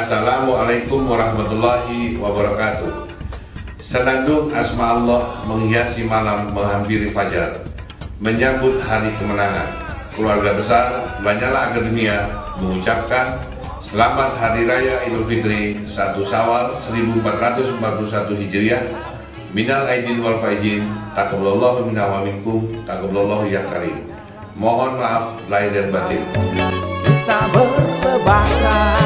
Assalamualaikum warahmatullahi wabarakatuh. Senandung asma Allah menghiasi malam menghampiri fajar, menyambut hari kemenangan. Keluarga besar Lanyala Akademia mengucapkan selamat Hari Raya Idul Fitri 1 Syawal 1441 Hijriah. Minal aidin wal faizin, taqabbalallahu minna wa minkum, taqabbalallahu ya karim. Mohon maaf lahir dan batin. Kita berlebaran